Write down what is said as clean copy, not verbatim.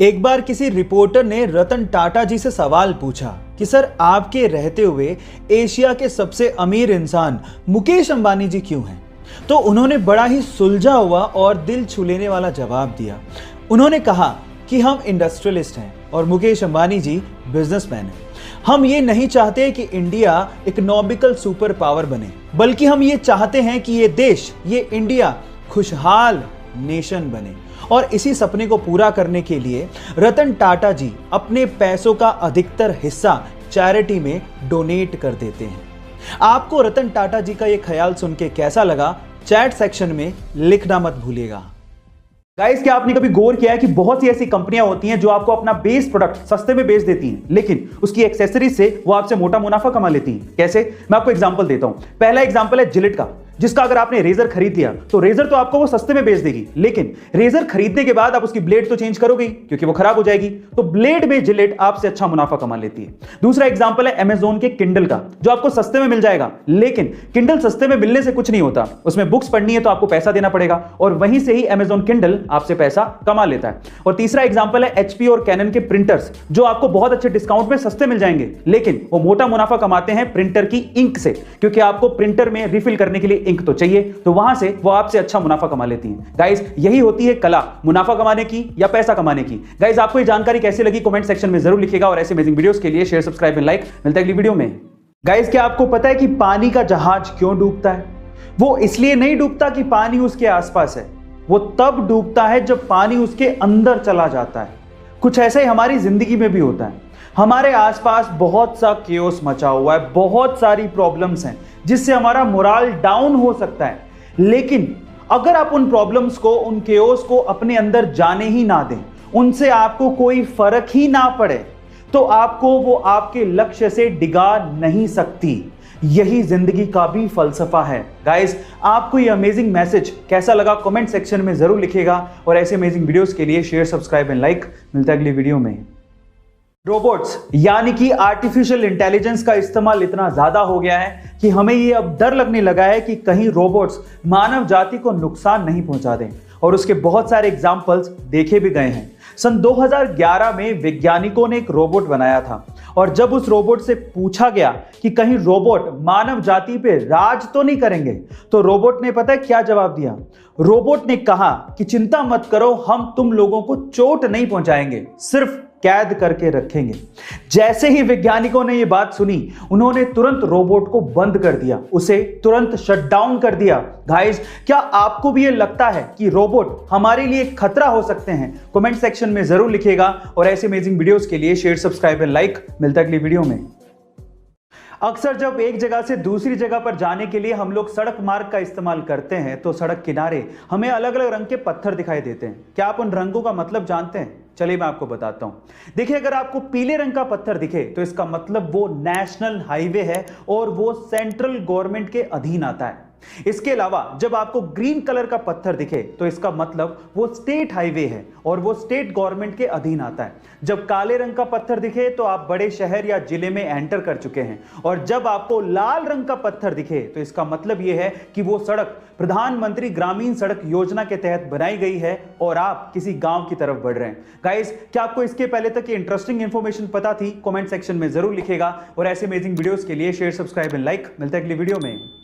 एक बार किसी रिपोर्टर ने रतन टाटा जी से सवाल पूछा कि सर आपके रहते हुए एशिया के सबसे अमीर इंसान मुकेश अंबानी जी क्यों हैं? तो उन्होंने बड़ा ही सुलझा हुआ और दिल छू लेने वाला जवाब दिया। उन्होंने कहा कि हम इंडस्ट्रियलिस्ट हैं और मुकेश अंबानी जी बिजनेसमैन हैं। हम ये नहीं चाहते कि इंडिया इकोनॉमिकल सुपर पावर बने, बल्कि हम ये चाहते हैं कि ये देश, ये इंडिया खुशहाल नेशन बने। और इसी सपने को पूरा करने के लिए रतन टाटा जी अपने पैसों का अधिकतर हिस्सा चैरिटी में डोनेट कर देते हैं। आपको रतन टाटा जी का यह ख्याल सुन के कैसा लगा, चैट सेक्शन में लिखना मत भूलिएगा। गाइस, क्या आपने कभी गौर किया है कि बहुत सी ऐसी कंपनियां होती हैं जो आपको अपना बेस प्रोडक्ट सस्ते में बेच देती हैं, लेकिन उसकी एक्सेसरीज से वो आपसे मोटा मुनाफा कमा लेती हैं। कैसे? मैं आपको एग्जांपल देता हूं। पहला एग्जांपल है जिलेट का, जिसका अगर आपने रेजर खरीद लिया तो रेजर तो आपको वो सस्ते में बेच देगी, लेकिन रेजर खरीदने के बाद आप उसकी ब्लेड तो चेंज करोगे क्योंकि वो खराब हो जाएगी, तो ब्लेड में जिलेट आपसे अच्छा मुनाफा कमा लेती है। दूसरा एग्जांपल है अमेज़न के किंडल का, जो आपको सस्ते में मिल जाएगा, लेकिन किंडल सस्ते में मिलने से कुछ नहीं होता, उसमें बुक्स पढ़नी है तो आपको पैसा देना पड़ेगा और वहीं से ही अमेज़न किंडल आपसे पैसा कमा लेता है। और तीसरा एग्जांपल है एचपी और कैनन के प्रिंटर्स, जो आपको बहुत अच्छे डिस्काउंट में सस्ते मिल जाएंगे, लेकिन वो मोटा मुनाफा कमाते हैं प्रिंटर की इंक से, क्योंकि आपको प्रिंटर में रिफिल करने के लिए इंक तो चाहिए, तो वहां से वो आपसे अच्छा मुनाफा कमा लेती हैं। गाइस, यही होती है कला, मुनाफा कमाने की या पैसा कमाने की। गाइस, आपको ये जानकारी कैसी लगी कमेंट सेक्शन में जरूर लिखिएगा और ऐसे अमेजिंग वीडियोस के लिए शेयर, सब्सक्राइब एंड लाइक। मिलता है अगली वीडियो में। गाइस, क्या आपको पता है कि पानी का जहाज क्यों डूबता है? वो इसलिए नहीं डूबता कि पानी उसके आसपास है, वो तब डूबता है जब पानी उसके अंदर चला जाता है। कुछ ऐसा ही हमारी जिंदगी में भी होता है। हमारे आसपास बहुत सा केओस मचा हुआ है, बहुत सारी प्रॉब्लम्स हैं जिससे हमारा मोराल डाउन हो सकता है, लेकिन अगर आप उन प्रॉब्लम्स को, उन केओस को अपने अंदर जाने ही ना दें, उनसे आपको कोई फर्क ही ना पड़े, तो आपको वो आपके लक्ष्य से डिगा नहीं सकती। यही जिंदगी का भी फलसफा है। गाइस, आपको ये अमेजिंग मैसेज कैसा लगा कमेंट सेक्शन में जरूर लिखिएगा और ऐसे अमेजिंग वीडियोस के लिए शेयर, सब्सक्राइब एंड लाइक। मिलता है अगली वीडियो में। रोबोट्स यानी कि आर्टिफिशियल इंटेलिजेंस का इस्तेमाल इतना ज्यादा हो गया है कि हमें ये अब डर लगने लगा है कि कहीं रोबोट्स मानव जाति को नुकसान नहीं पहुंचा दें, और उसके बहुत सारे एग्जाम्पल्स देखे भी गए हैं। सन 2011 में वैज्ञानिकों ने एक रोबोट बनाया था, और जब उस रोबोट से पूछा गया कि कहीं रोबोट मानव जाति पे राज तो नहीं करेंगे, तो रोबोट ने पता है क्या जवाब दिया? रोबोट ने कहा कि चिंता मत करो, हम तुम लोगों को चोट नहीं पहुंचाएंगे, सिर्फ कैद करके रखेंगे। जैसे ही वैज्ञानिकों ने यह बात सुनी, उन्होंने तुरंत रोबोट को बंद कर दिया, उसे तुरंत शट डाउन कर दिया। गाइस, क्या आपको भी ये लगता है कि रोबोट हमारे लिए खतरा हो सकते हैं? कमेंट सेक्शन में जरूर लिखिएगा और ऐसे अमेजिंग वीडियोस के लिए शेयर, सब्सक्राइब एंड लाइक। मिलता है अगली वीडियो में। अक्सर जब एक जगह से दूसरी जगह पर जाने के लिए हम लोग सड़क मार्ग का इस्तेमाल करते हैं, तो सड़क किनारे हमें अलग अलग रंग के पत्थर दिखाई देते हैं। क्या आप उन रंगों का मतलब जानते हैं? चलिए मैं आपको बताता हूं। देखिए, अगर आपको पीले रंग का पत्थर दिखे तो इसका मतलब वो नेशनल हाईवे है और वो सेंट्रल गवर्नमेंट के अधीन आता है। इसके अलावा जब आपको ग्रीन कलर का पत्थर दिखे तो इसका मतलब वो स्टेट हाईवे है और वो स्टेट गवर्नमेंट के अधीन आता है। जब काले रंग का पत्थर दिखे तो आप बड़े शहर या जिले में एंटर कर चुके हैं, और जब आपको लाल रंग का पत्थर दिखे तो इसका मतलब यह है कि वो सड़क प्रधानमंत्री ग्रामीण सड़क योजना के तहत बनाई गई है और आप किसी गांव की तरफ बढ़ रहे हैं। गाइस, क्या आपको इसके पहले तक ये इंटरेस्टिंग इंफॉर्मेशन पता थी? कमेंट सेक्शन में जरूर लिखिएगा और ऐसे अमेजिंग वीडियोस के लिए शेयर, सब्सक्राइब एंड लाइक। मिलते हैं अगली वीडियो में।